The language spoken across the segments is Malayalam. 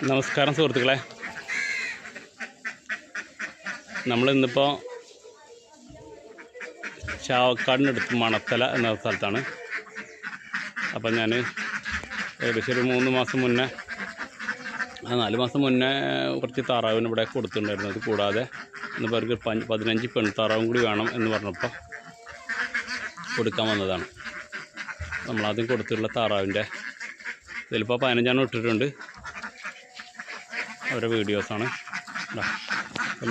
നമസ്കാരം സുഹൃത്തുക്കളെ, നമ്മളിന്നിപ്പോൾ ചാവക്കാടിനടുത്ത് മണത്തല എന്ന സ്ഥലത്താണ്. അപ്പം ഞാൻ ഏകദേശം ഒരു 3 മാസം മുന്നേ 4 മാസം മുന്നേ കുറച്ച് താറാവിന് ഇവിടെ കൊടുത്തിട്ടുണ്ടായിരുന്നു. അത് കൂടാതെ ഇന്നിപ്പോൾ അവർക്ക് 15 പെൺതാറാവും കൂടി വേണം എന്ന് പറഞ്ഞപ്പോൾ കൊടുക്കാൻ വന്നതാണ്. നമ്മളാദ്യം കൊടുത്തിട്ടുള്ള താറാവിൻ്റെ ഇതിലിപ്പോൾ 15 ഇട്ടിട്ടുണ്ട്. അവരുടെ വീഡിയോസാണ്.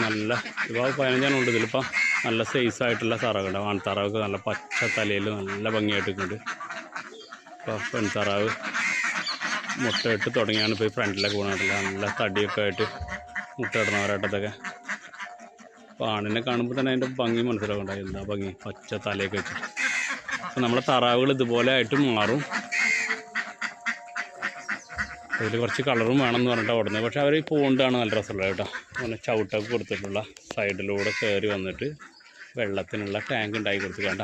നല്ല ഇപ്പോൾ 15 ഉണ്ട്. ഇതിലിപ്പോൾ നല്ല സൈസായിട്ടുള്ള താറാവുണ്ട്. ആൺതാറാവൊക്കെ നല്ല പച്ച തലയിൽ നല്ല ഭംഗിയായിട്ടുണ്ട്. ഇപ്പോൾ പെൺതാറാവ് മുട്ടയിട്ട് തുടങ്ങിയാണ് ഇപ്പോൾ ഈ ഫ്രണ്ടിലൊക്കെ പോകുന്നില്ല. നല്ല തടിയൊക്കെ ആയിട്ട് മുട്ടയിടുന്നവരായിട്ടതൊക്കെ. അപ്പോൾ ആണിനെ കാണുമ്പോൾ തന്നെ അതിൻ്റെ ഭംഗി മനസ്സിലാവുണ്ടായി. എന്താ ഭംഗി, പച്ച തലയൊക്കെ വെച്ചിട്ട്. അപ്പോൾ നമ്മളെ താറാവുകൾ ഇതുപോലെ ആയിട്ട് മാറും. അതിൽ കുറച്ച് കളറും വേണമെന്ന് പറഞ്ഞിട്ടാണ് ഓടുന്നത്. പക്ഷേ അവർ പോണ്ടാണ് നല്ല രസമുള്ളത് കേട്ടോ. അങ്ങനെ ചവിട്ടൊക്കെ കൊടുത്തിട്ടുള്ള സൈഡിലൂടെ കയറി വന്നിട്ട് വെള്ളത്തിനുള്ള ടാങ്ക് ഉണ്ടാക്കി കൊടുത്ത് കണ്ട.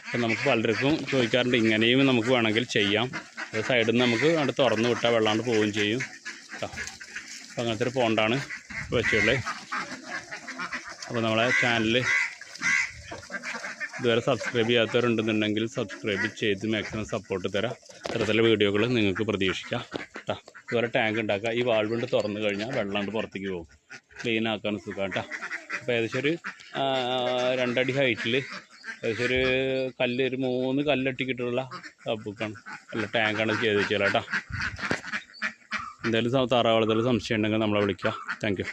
അപ്പം നമുക്ക് പലർക്കും ചോദിക്കാറുണ്ട്, ഇങ്ങനെയും നമുക്ക് വേണമെങ്കിൽ ചെയ്യാം. അത് സൈഡിൽ നിന്ന് നമുക്ക് അവിടെ തുറന്ന് വിട്ടാൽ വെള്ളാണ്ട് പോവുകയും ചെയ്യും കേട്ടോ. അപ്പോൾ അങ്ങനത്തെ ഒരു പോണ്ടാണ് വെച്ചുള്ളത്. അപ്പോൾ നമ്മളെ ചാനൽ ഇതുവരെ സബ്സ്ക്രൈബ് ചെയ്യാത്തവരുണ്ടെന്നുണ്ടെങ്കിൽ സബ്സ്ക്രൈബ് ചെയ്ത് മാക്സിമം സപ്പോർട്ട് തരാം. ഇത്തരത്തിലുള്ള വീഡിയോകൾ നിങ്ങൾക്ക് പ്രതീക്ഷിക്കാം കേട്ടോ. ഇതുവരെ ടാങ്ക് ഉണ്ടാക്കുക. ഈ വാൾവുണ്ട് തുറന്നു കഴിഞ്ഞാൽ വെള്ളാണ്ട് പുറത്തേക്ക് പോകും. ക്ലീൻ ആക്കാൻ സുഖം കേട്ടോ. അപ്പോൾ ഏകദേശം ഒരു 2 അടി ഹൈറ്റിൽ ഏകദേശം ഒരു കല്ല്, ഒരു 3 കല്ലട്ടിക്കിട്ടുള്ള ബുക്കാണ്, അല്ല ടാങ്കാണ് ചെയ്ത് വെച്ചാൽ കേട്ടോ. എന്തായാലും താറാവുള്ളതിൽ സംശയം ഉണ്ടെങ്കിൽ നമ്മളെ വിളിക്കുക. Thank you.